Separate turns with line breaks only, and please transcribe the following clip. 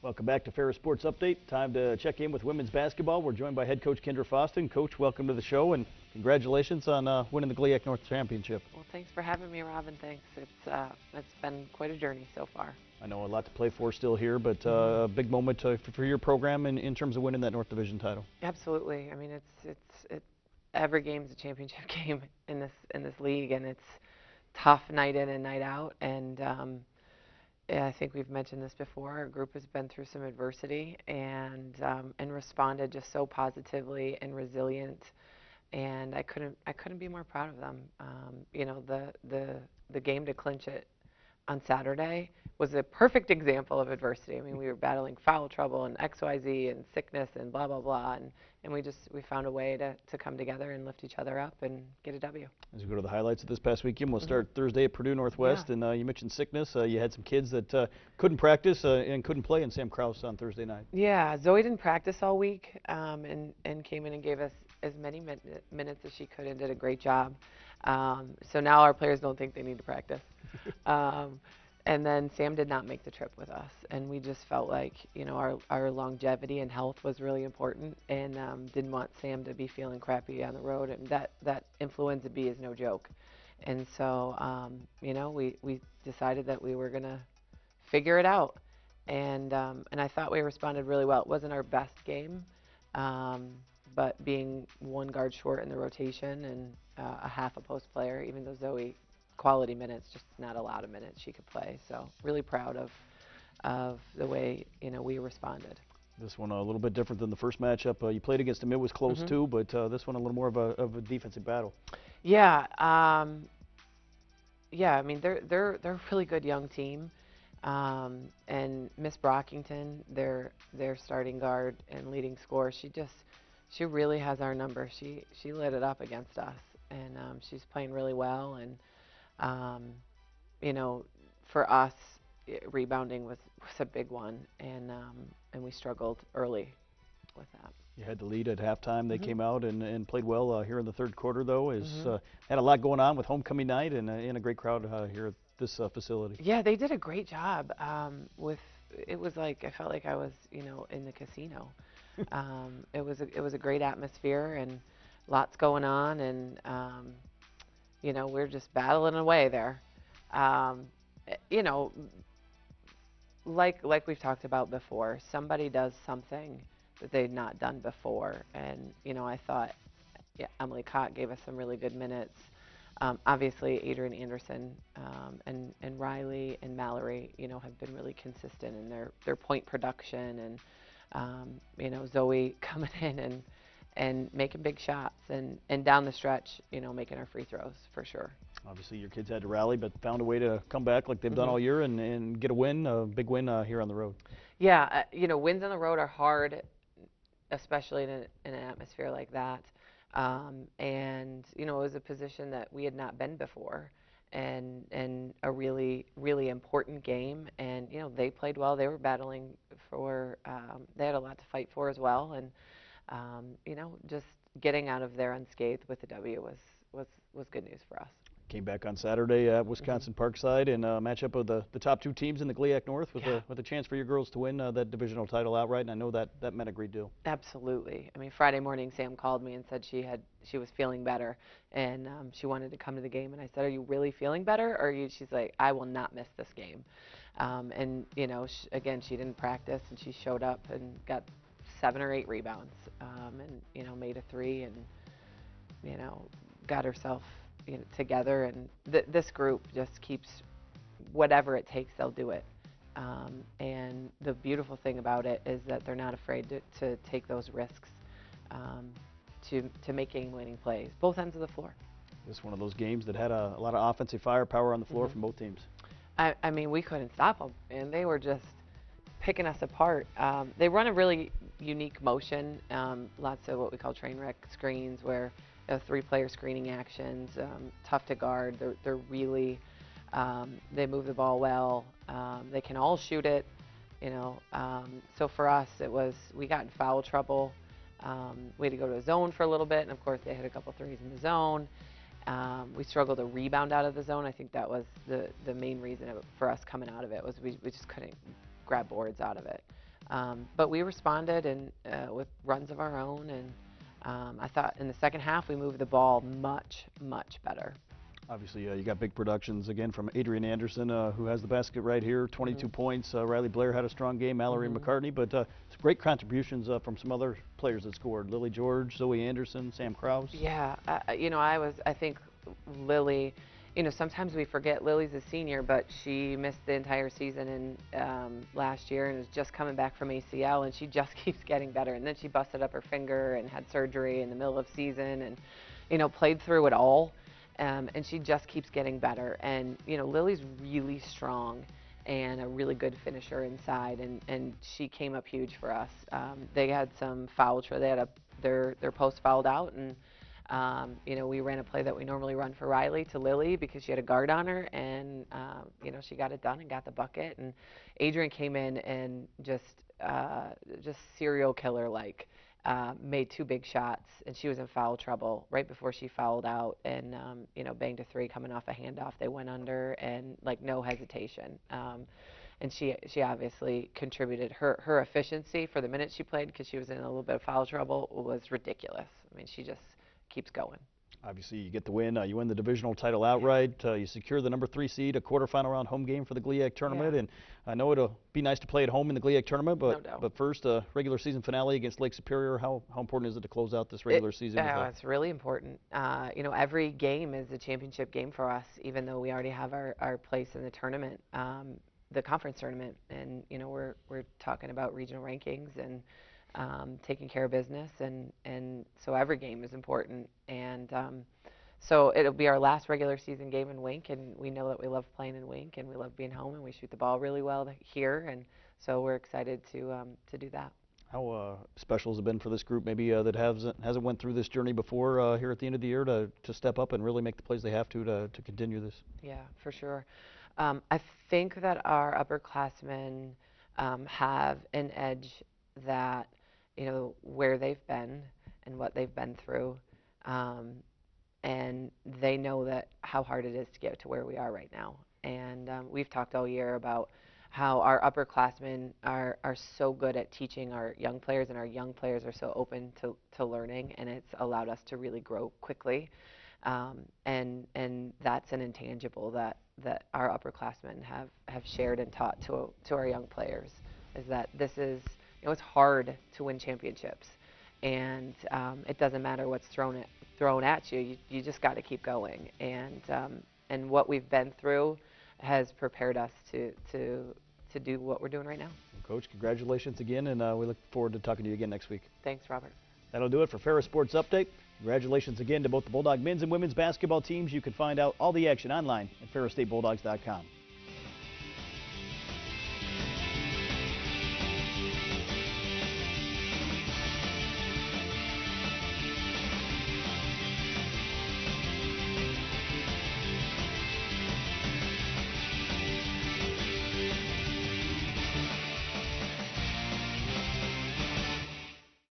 Welcome back to Ferris Sports Update. Time to check in with women's basketball. We're joined by head coach Kendra Faustin. Coach, welcome to the show and congratulations on winning the GLIAC North Championship.
Well, thanks for having me, Rob, and thanks. It's been quite a journey so far.
I know a lot to play for still here, but a big moment for your program in terms of winning that North Division title.
Absolutely. I mean, it's every game's a championship game in this league, and it's tough night in and night out. And yeah, I think we've mentioned this before. Our group has been through some adversity and responded just so positively and resilient. And I couldn't be more proud of them. You know, the game to clinch it on Saturday was a perfect example of adversity. I mean, we were battling foul trouble and XYZ and sickness and blah blah blah, and we found a way to come together and lift each other up and get a W.
As we go to the highlights of this past weekend, we'll start Thursday at Purdue Northwest,
Yeah.
and you mentioned sickness. You had some kids that couldn't practice and couldn't play in Sam Krause on Thursday night.
Yeah, Zoe didn't practice all week, and came in and gave us as many minutes as she could and did a great job. So now our players don't think they need to practice. And then Sam did not make the trip with us, and we just felt like, you know, our longevity and health was really important, and didn't want Sam to be feeling crappy on the road. And that influenza B is no joke. And so, you know, we decided that we were gonna figure it out, and I thought we responded really well. It wasn't our best game, but being one guard short in the rotation and a half a post player, even though Zoe quality minutes, just not a lot of minutes she could play. So really proud of the way, you know, we responded.
This one a little bit different than the first matchup. You played against them. It was close too, but this one a little more of a defensive battle.
Yeah, yeah. I mean, they're a really good young team, and Miss Brockington, their starting guard and leading scorer, she really has our number. She lit it up against us, and she's playing really well. And you know, for us, rebounding was a big one, and we struggled early with that.
You had the lead at halftime. They came out and played well here in the third quarter, though. Had a lot going on with homecoming night and a great crowd here at this facility.
Yeah, they did a great job. It was like I felt like I was, you know, in the casino. It was a great atmosphere and lots going on, and you know, we're just battling away there. You know, like we've talked about before, somebody does something that they've not done before, and you know, I thought, yeah, Emily Cott gave us some really good minutes. Obviously, Adrian Anderson and Riley and Mallory, you know, have been really consistent in their point production, and you know, Zoe coming in and making big shots, and down the stretch, you know, making our free throws for sure.
Obviously, your kids had to rally, but found a way to come back like they've done all year and get a win, a big win here on the road.
Yeah, you know, wins on the road are hard, especially in an atmosphere like that. And you know, it was a position that we had not been before, and a really important game. And you know, they played well. They were battling for. They had a lot to fight for as well, and you know, just getting out of there unscathed with the W was good news for us.
Came back on Saturday at Wisconsin Parkside in a matchup of the top two teams in the GLIAC North with a chance for your girls to win that divisional title outright, and I know that meant a great deal.
Absolutely. I mean, Friday morning Sam called me and said she was feeling better, and she wanted to come to the game, and I said, "Are you really feeling better?" Or she's like, "I will not miss this game." And you know, again, she didn't practice, and she showed up and got 7 or 8 rebounds, and you know, made a 3, and you know, got herself, you know, together. And this group just keeps, whatever it takes, they'll do it. And the beautiful thing about it is that they're not afraid to take those risks, to make game-winning plays, both ends of the floor.
This is one of those games that had a lot of offensive firepower on the floor from both teams.
I mean, we couldn't stop them, and they were just picking us apart. They run a really unique motion, lots of what we call train wreck screens, where 3-player screening actions, tough to guard. They're really, they move the ball well. They can all shoot it, you know. So for us, we got in foul trouble. We had to go to a zone for a little bit, and of course they hit a couple threes in the zone. We struggled to rebound out of the zone. I think that was the main reason for us coming out of it, was we just couldn't grab boards out of it. But we responded and with runs of our own, and I thought in the second half we moved the ball much, much better.
Obviously, you got big productions again from Adrian Anderson, who has the basket right here, 22 points. Riley Blair had a strong game, Mallory McCartney, but some great contributions from some other players that scored. Lily George, Zoe Anderson, Sam Krause.
Yeah, I think Lily, sometimes we forget Lily's a senior, but she missed the entire season last year and is just coming back from ACL, and she just keeps getting better. And then she busted up her finger and had surgery in the middle of season and, played through it all. And she just keeps getting better. And, Lily's really strong and a really good finisher inside, and she came up huge for us. They had some foul trouble. They had their post fouled out, and, we ran a play that we normally run for Riley to Lily because she had a guard on her, and, she got it done and got the bucket. And Adrian came in and just serial killer-like. Made 2 big shots, and she was in foul trouble right before she fouled out, and banged a 3 coming off a handoff. They went under, and no hesitation. And she obviously contributed. Her efficiency for the minute she played, because she was in a little bit of foul trouble, was ridiculous. I mean, she just keeps going.
Obviously, you get the win. You win the divisional title outright. You secure the number 3 seed, a quarterfinal round home game for the GLIAC tournament.
Yeah.
And I know it'll be nice to play at home in the GLIAC tournament, but
No doubt.
but first, regular season finale against Lake Superior. How important is it to close out this regular season?
It's really important. Every game is a championship game for us, even though we already have our place in the tournament, the conference tournament. And we're talking about regional rankings and taking care of business, and so every game is important. And so it'll be our last regular season game in Wink, and we know that we love playing in Wink, and we love being home, and we shoot the ball really well here, and so we're excited to do that.
How special has it been for this group, maybe that hasn't went through this journey before here at the end of the year, to step up and really make the plays they have to continue this?
Yeah, for sure. I think that our upperclassmen have an edge that, where they've been and what they've been through, and they know that how hard it is to get to where we are right now. And we've talked all year about how our upperclassmen are so good at teaching our young players, and our young players are so open to learning, and it's allowed us to really grow quickly. And that's an intangible that our upperclassmen have shared and taught to our young players, is that this is, it's hard to win championships, and it doesn't matter what's thrown at you. You just got to keep going, and what we've been through has prepared us to do what we're doing right now.
Coach, congratulations again, and we look forward to talking to you again next week.
Thanks, Robert.
That'll do it for Ferris Sports Update. Congratulations again to both the Bulldog men's and women's basketball teams. You can find out all the action online at ferrisstatebulldogs.com.